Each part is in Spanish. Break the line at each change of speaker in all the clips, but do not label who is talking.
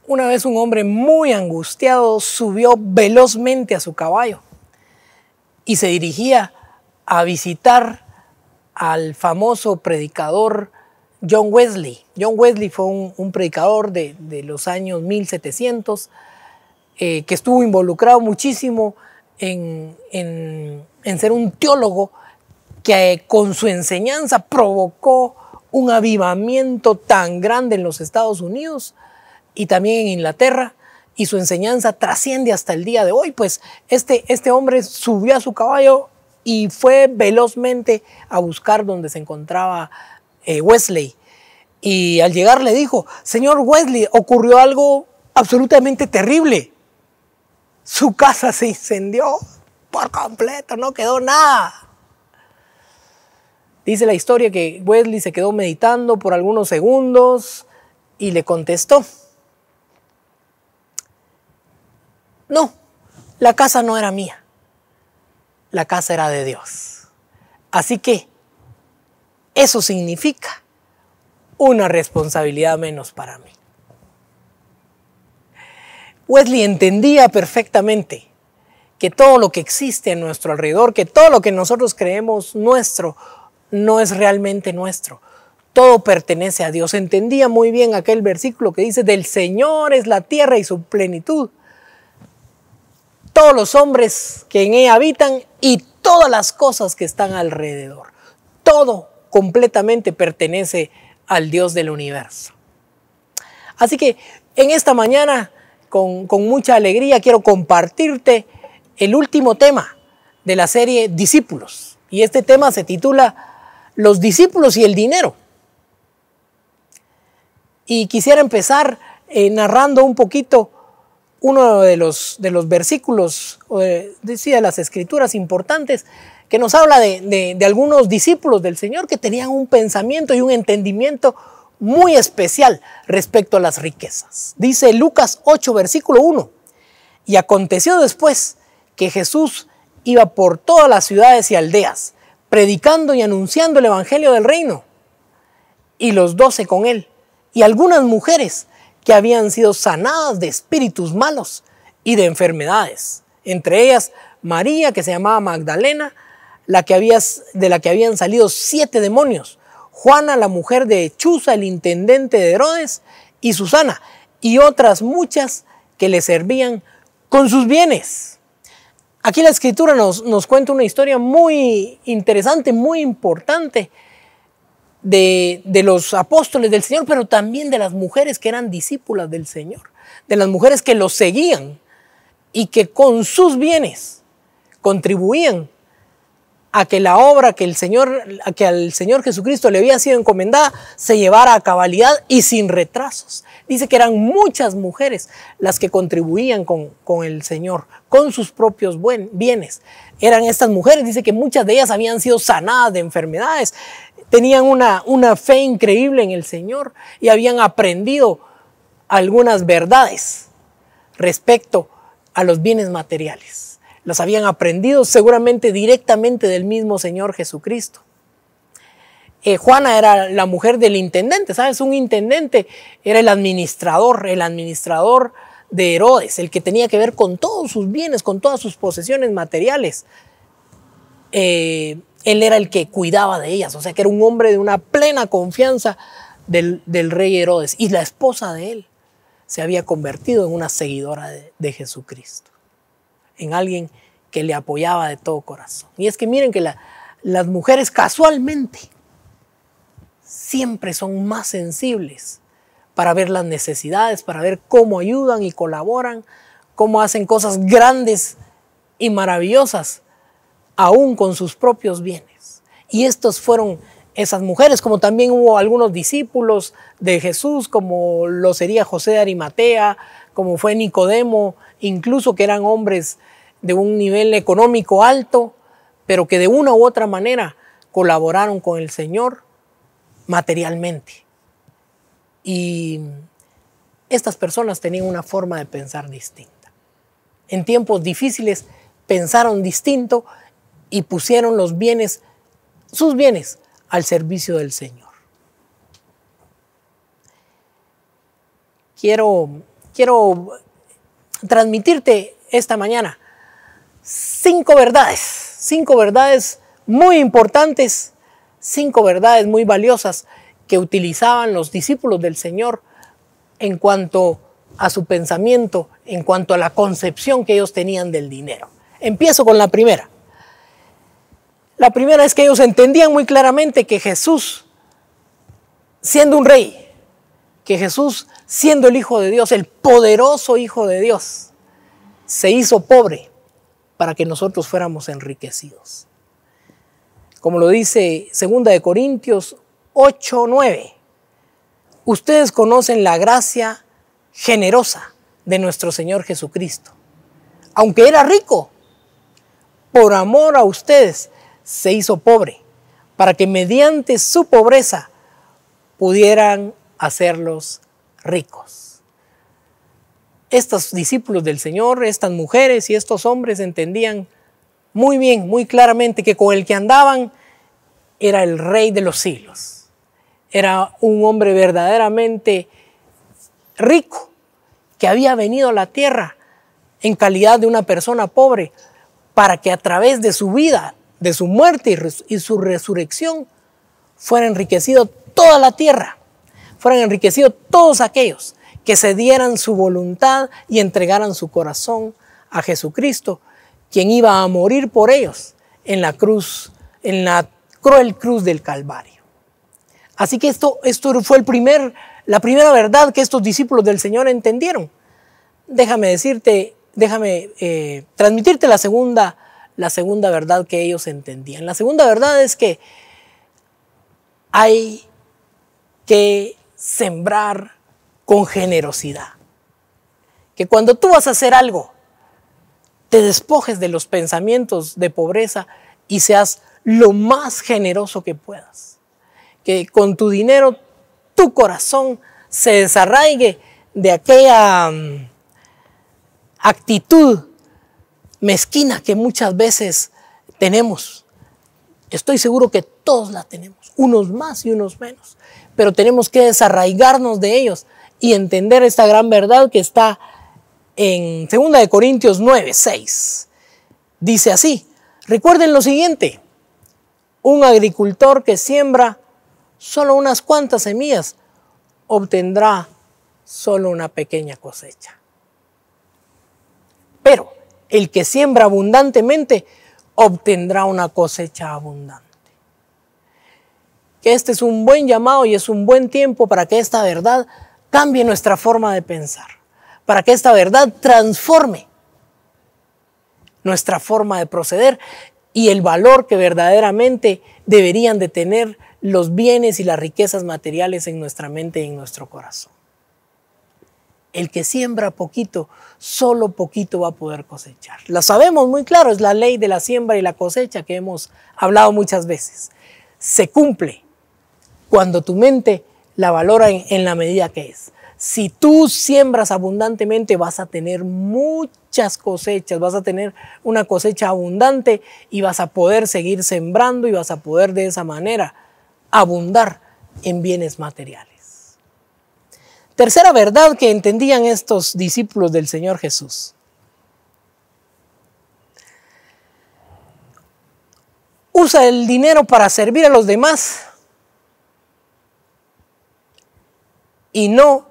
Una vez un hombre muy angustiado subió velozmente a su caballo y se dirigía a visitar al famoso predicador John Wesley. John Wesley fue un predicador de los años 1700 que estuvo involucrado muchísimo en ser un teólogo que con su enseñanza provocó un avivamiento tan grande en los Estados Unidos y también en Inglaterra, y su enseñanza trasciende hasta el día de hoy. Pues este hombre subió a su caballo y fue velozmente a buscar donde se encontraba Wesley. Y al llegar le dijo: señor Wesley, ocurrió algo absolutamente terrible. Su casa se incendió por completo, no quedó nada. Dice la historia que Wesley se quedó meditando por algunos segundos y le contestó: no, la casa no era mía, la casa era de Dios. Así que eso significa una responsabilidad menos para mí. Wesley entendía perfectamente que todo lo que existe a nuestro alrededor, que todo lo que nosotros creemos nuestro, no es realmente nuestro. Todo pertenece a Dios. Entendía muy bien aquel versículo que dice: del Señor es la tierra y su plenitud, todos los hombres que en ella habitan y todas las cosas que están alrededor. Todo completamente pertenece al Dios del universo. Así que en esta mañana, con mucha alegría, quiero compartirte el último tema de la serie Discípulos. Y este tema se titula Los discípulos y el dinero. Y quisiera empezar narrando un poquito uno de los versículos de las escrituras importantes que nos habla de algunos discípulos del Señor que tenían un pensamiento y un entendimiento muy especial respecto a las riquezas. Dice Lucas 8, versículo 1: y aconteció después que Jesús iba por todas las ciudades y aldeas, predicando y anunciando el evangelio del reino, y los 12 con él, y algunas mujeres que habían sido sanadas de espíritus malos y de enfermedades, entre ellas María, que se llamaba Magdalena, de la que habían salido 7 demonios, Juana, la mujer de Chuza, el intendente de Herodes, y Susana, y otras muchas que le servían con sus bienes. Aquí la escritura nos cuenta una historia muy interesante, muy importante de los apóstoles del Señor, pero también de las mujeres que eran discípulas del Señor, de las mujeres que los seguían y que con sus bienes contribuían a que la obra que al Señor Jesucristo le había sido encomendada se llevara a cabalidad y sin retrasos. Dice que eran muchas mujeres las que contribuían con el Señor, con sus propios bienes. Eran estas mujeres, dice que muchas de ellas habían sido sanadas de enfermedades, tenían una fe increíble en el Señor y habían aprendido algunas verdades respecto a los bienes materiales. Las habían aprendido seguramente directamente del mismo Señor Jesucristo. Juana era la mujer del intendente, ¿sabes? Un intendente era el administrador de Herodes, el que tenía que ver con todos sus bienes, con todas sus posesiones materiales. Él era el que cuidaba de ellas, o sea que era un hombre de una plena confianza del rey Herodes. Y la esposa de él se había convertido en una seguidora de Jesucristo, en alguien que le apoyaba de todo corazón. Y es que miren que las mujeres casualmente siempre son más sensibles para ver las necesidades, para ver cómo ayudan y colaboran, cómo hacen cosas grandes y maravillosas, aún con sus propios bienes. Y estos fueron esas mujeres, como también hubo algunos discípulos de Jesús, como lo sería José de Arimatea, como fue Nicodemo, incluso que eran hombres de un nivel económico alto, pero que de una u otra manera colaboraron con el Señor materialmente. Y estas personas tenían una forma de pensar distinta. En tiempos difíciles pensaron distinto y pusieron sus bienes al servicio del Señor. Quiero quiero transmitirte esta mañana 5 verdades muy importantes, 5 verdades muy valiosas que utilizaban los discípulos del Señor en cuanto a su pensamiento, en cuanto a la concepción que ellos tenían del dinero. Empiezo con la primera. La primera es que ellos entendían muy claramente que Jesús, siendo un rey, que Jesús, siendo el Hijo de Dios, el poderoso Hijo de Dios, se hizo pobre para que nosotros fuéramos enriquecidos. Como lo dice 2 Corintios 8:9, ustedes conocen la gracia generosa de nuestro Señor Jesucristo. Aunque era rico, por amor a ustedes se hizo pobre, para que mediante su pobreza pudieran hacerlos ricos. Estos discípulos del Señor, estas mujeres y estos hombres entendían muy bien, muy claramente que con el que andaban era el Rey de los siglos. Era un hombre verdaderamente rico, que había venido a la tierra en calidad de una persona pobre, para que a través de su vida, de su muerte y su resurrección, fuera enriquecido toda la tierra, fueran enriquecidos todos aquellos que se dieran su voluntad y entregaran su corazón a Jesucristo, quien iba a morir por ellos en la cruz, en la cruel cruz del Calvario. Así que esto fue la primera verdad que estos discípulos del Señor entendieron. Déjame transmitirte la segunda verdad que ellos entendían. La segunda verdad es que hay que sembrar con generosidad. Que cuando tú vas a hacer algo, te despojes de los pensamientos de pobreza y seas lo más generoso que puedas. Que con tu dinero, tu corazón se desarraigue de aquella actitud mezquina que muchas veces tenemos. Estoy seguro que todos la tenemos, unos más y unos menos, pero tenemos que desarraigarnos de ellos y entender esta gran verdad que está en 2 Corintios 9:6. Dice así: recuerden lo siguiente, un agricultor que siembra solo unas cuantas semillas obtendrá solo una pequeña cosecha. Pero el que siembra abundantemente obtendrá una cosecha abundante. Que este es un buen llamado y es un buen tiempo para que esta verdad cambie nuestra forma de pensar, para que esta verdad transforme nuestra forma de proceder y el valor que verdaderamente deberían de tener los bienes y las riquezas materiales en nuestra mente y en nuestro corazón. El que siembra poquito, solo poquito va a poder cosechar. Lo sabemos muy claro, es la ley de la siembra y la cosecha que hemos hablado muchas veces. Se cumple cuando tu mente la valora en la medida que es. Si tú siembras abundantemente, vas a tener muchas cosechas, vas a tener una cosecha abundante y vas a poder seguir sembrando y vas a poder de esa manera abundar en bienes materiales. Tercera verdad que entendían estos discípulos del Señor Jesús. Usa el dinero para servir a los demás y no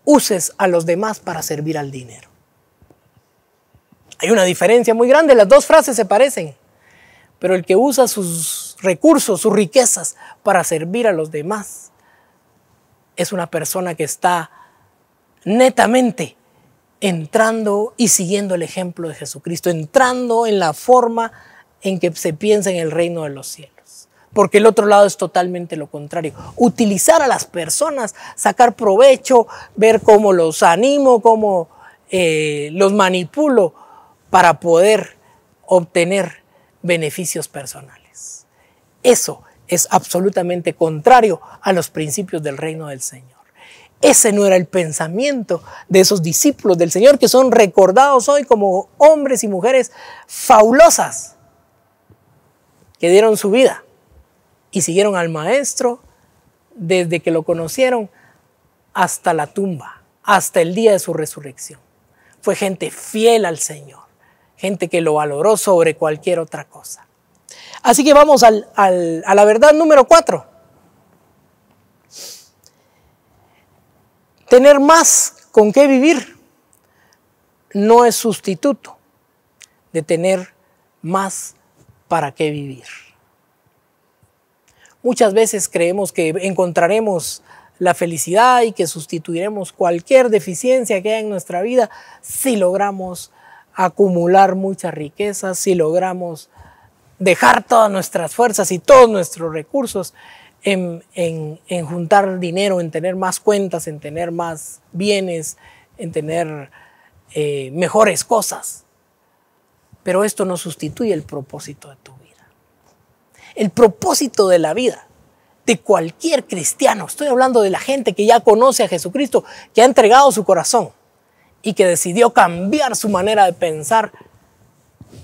uses a los demás para servir al dinero. Hay una diferencia muy grande, las dos frases se parecen, pero el que usa sus recursos, sus riquezas para servir a los demás es una persona que está netamente entrando y siguiendo el ejemplo de Jesucristo, entrando en la forma en que se piensa en el reino de los cielos. Porque el otro lado es totalmente lo contrario. Utilizar a las personas, sacar provecho, ver cómo los animo, cómo los manipulo para poder obtener beneficios personales. Eso es absolutamente contrario a los principios del reino del Señor. Ese no era el pensamiento de esos discípulos del Señor que son recordados hoy como hombres y mujeres fabulosas que dieron su vida y siguieron al Maestro desde que lo conocieron hasta la tumba, hasta el día de su resurrección. Fue gente fiel al Señor, gente que lo valoró sobre cualquier otra cosa. Así que vamos a la verdad número 4. Tener más con qué vivir no es sustituto de tener más para qué vivir. Muchas veces creemos que encontraremos la felicidad y que sustituiremos cualquier deficiencia que haya en nuestra vida si logramos acumular muchas riquezas, si logramos dejar todas nuestras fuerzas y todos nuestros recursos en juntar dinero, en tener más cuentas, en tener más bienes, en tener mejores cosas. Pero esto no sustituye el propósito de tu vida. El propósito de la vida de cualquier cristiano, estoy hablando de la gente que ya conoce a Jesucristo, que ha entregado su corazón y que decidió cambiar su manera de pensar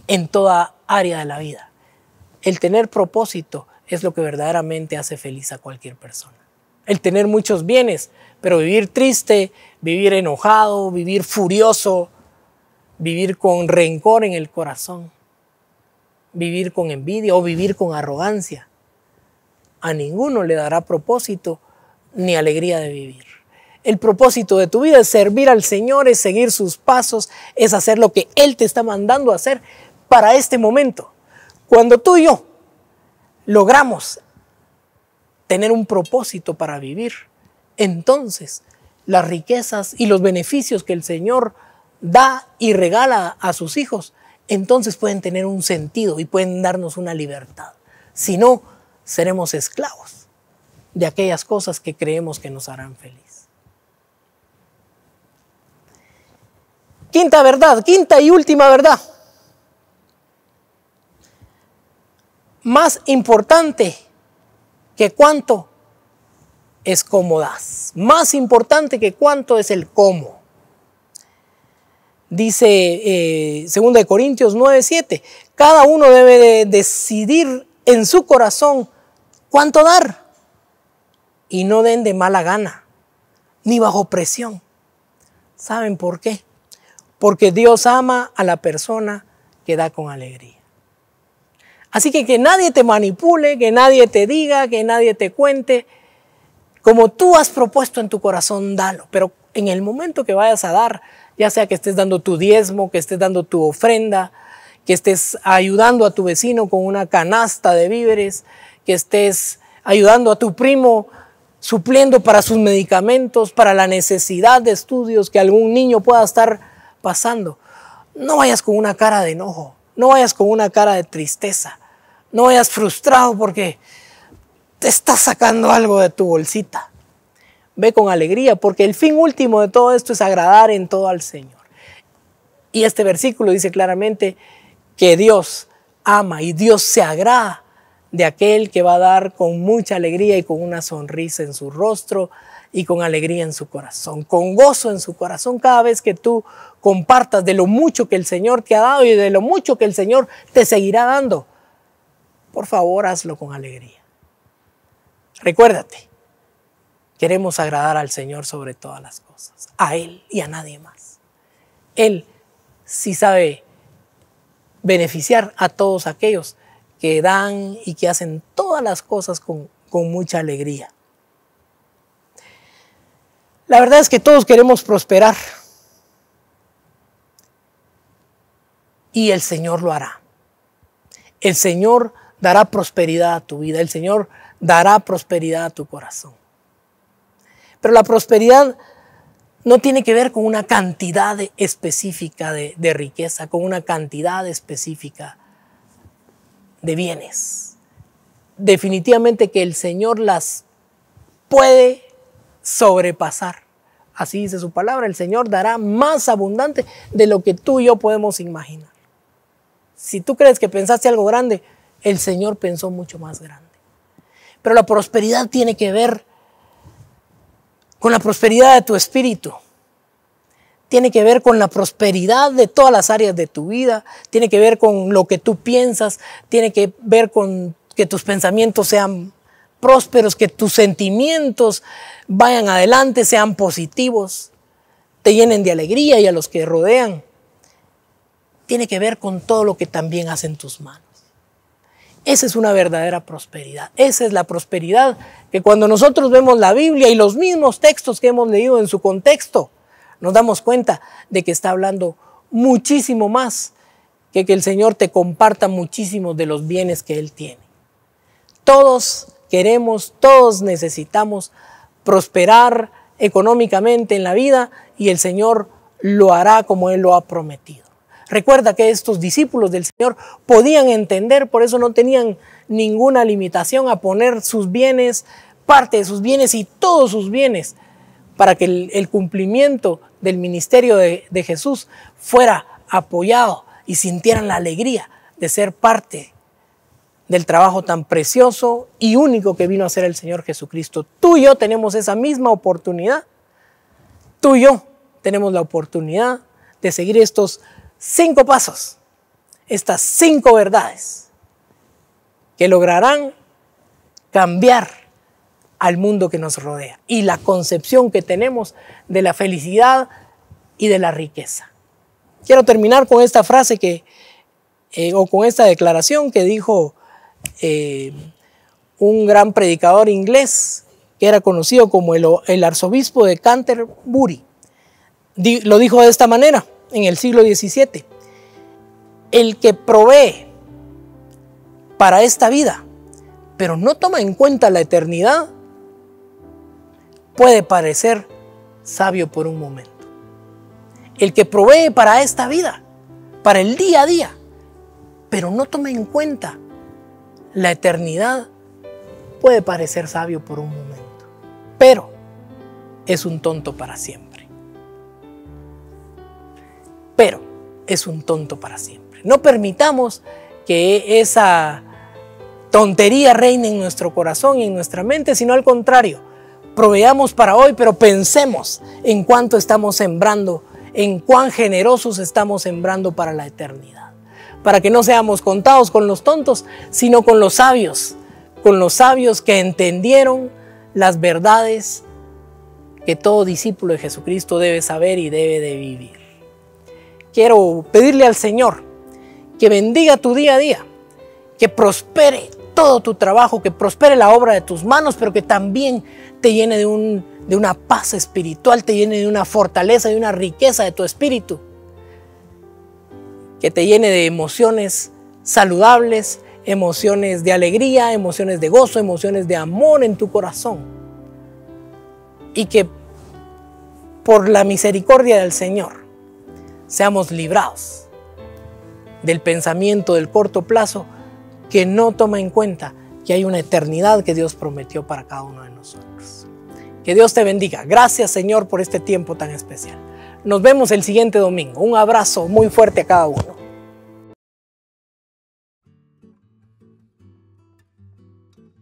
en toda área de la vida. El tener propósito es lo que verdaderamente hace feliz a cualquier persona. El tener muchos bienes, pero vivir triste, vivir enojado, vivir furioso, vivir con rencor en el corazón, vivir con envidia o vivir con arrogancia, a ninguno le dará propósito ni alegría de vivir. El propósito de tu vida es servir al Señor, es seguir sus pasos, es hacer lo que Él te está mandando a hacer para este momento. Cuando tú y yo logramos tener un propósito para vivir, entonces las riquezas y los beneficios que el Señor da y regala a sus hijos, entonces pueden tener un sentido y pueden darnos una libertad. Si no, seremos esclavos de aquellas cosas que creemos que nos harán feliz. Quinta verdad, quinta y última verdad. Más importante que cuánto es cómo das. Más importante que cuánto es el cómo. Dice 2 Corintios 9:7, cada uno debe de decidir en su corazón cuánto dar. Y no den de mala gana, ni bajo presión. ¿Saben por qué? Porque Dios ama a la persona que da con alegría. Así que nadie te manipule, que nadie te diga, que nadie te cuente. Como tú has propuesto en tu corazón, dalo. Pero en el momento que vayas a dar, ya sea que estés dando tu diezmo, que estés dando tu ofrenda, que estés ayudando a tu vecino con una canasta de víveres, que estés ayudando a tu primo supliendo para sus medicamentos, para la necesidad de estudios que algún niño pueda estar pasando. No vayas con una cara de enojo, no vayas con una cara de tristeza, no vayas frustrado porque te estás sacando algo de tu bolsita. Ve con alegría, porque el fin último de todo esto es agradar en todo al Señor. Y este versículo dice claramente que Dios ama y Dios se agrada de aquel que va a dar con mucha alegría y con una sonrisa en su rostro y con alegría en su corazón, con gozo en su corazón cada vez que tú compartas de lo mucho que el Señor te ha dado y de lo mucho que el Señor te seguirá dando. Por favor, hazlo con alegría. Recuérdate, queremos agradar al Señor sobre todas las cosas, a Él y a nadie más. Él sí sabe beneficiar a todos aquellos que dan y que hacen todas las cosas con mucha alegría. La verdad es que todos queremos prosperar y el Señor lo hará. El Señor dará prosperidad a tu vida, el Señor dará prosperidad a tu corazón. Pero la prosperidad no tiene que ver con una cantidad específica de riqueza, con una cantidad específica de bienes. Definitivamente que el Señor las puede sobrepasar. Así dice su palabra, el Señor dará más abundante de lo que tú y yo podemos imaginar. Si tú crees que pensaste algo grande, el Señor pensó mucho más grande. Pero la prosperidad tiene que ver con la prosperidad de tu espíritu. Tiene que ver con la prosperidad de todas las áreas de tu vida. Tiene que ver con lo que tú piensas. Tiene que ver con que tus pensamientos sean prósperos, que tus sentimientos vayan adelante, sean positivos. te llenen de alegría y a los que rodean, tiene que ver con todo lo que también hacen tus manos. Esa es una verdadera prosperidad. Esa es la prosperidad que cuando nosotros vemos la Biblia y los mismos textos que hemos leído en su contexto, nos damos cuenta de que está hablando muchísimo más que el Señor te comparta muchísimos de los bienes que Él tiene. Todos queremos, todos necesitamos prosperar económicamente en la vida y el Señor lo hará como Él lo ha prometido. Recuerda que estos discípulos del Señor podían entender, por eso no tenían ninguna limitación a poner sus bienes, parte de sus bienes y todos sus bienes, para que el cumplimiento del ministerio de Jesús fuera apoyado y sintieran la alegría de ser parte del trabajo tan precioso y único que vino a hacer el Señor Jesucristo. Tú y yo tenemos esa misma oportunidad. Tú y yo tenemos la oportunidad de seguir estos 5 pasos, estas 5 verdades que lograrán cambiar al mundo que nos rodea y la concepción que tenemos de la felicidad y de la riqueza. Quiero terminar con esta frase o con esta declaración que dijo un gran predicador inglés que era conocido como el arzobispo de Canterbury. Lo dijo de esta manera en el siglo XVII: el que provee para esta vida, pero no toma en cuenta la eternidad, puede parecer sabio por un momento. El que provee para esta vida, para el día a día, pero no toma en cuenta la eternidad, puede parecer sabio por un momento, pero es un tonto para siempre. Pero es un tonto para siempre. No permitamos que esa tontería reine en nuestro corazón y en nuestra mente, sino al contrario, proveamos para hoy, pero pensemos en cuánto estamos sembrando, en cuán generosos estamos sembrando para la eternidad, para que no seamos contados con los tontos, sino con los sabios que entendieron las verdades que todo discípulo de Jesucristo debe saber y debe de vivir. Quiero pedirle al Señor que bendiga tu día a día, que prospere todo tu trabajo, que prospere la obra de tus manos, pero que también te llene de una paz espiritual, te llene de una fortaleza, de una riqueza de tu espíritu, que te llene de emociones saludables, emociones de alegría, emociones de gozo, emociones de amor en tu corazón, y que por la misericordia del Señor seamos librados del pensamiento del corto plazo que no toma en cuenta que hay una eternidad que Dios prometió para cada uno de nosotros. Que Dios te bendiga. Gracias, Señor, por este tiempo tan especial. Nos vemos el siguiente domingo. Un abrazo muy fuerte a cada uno.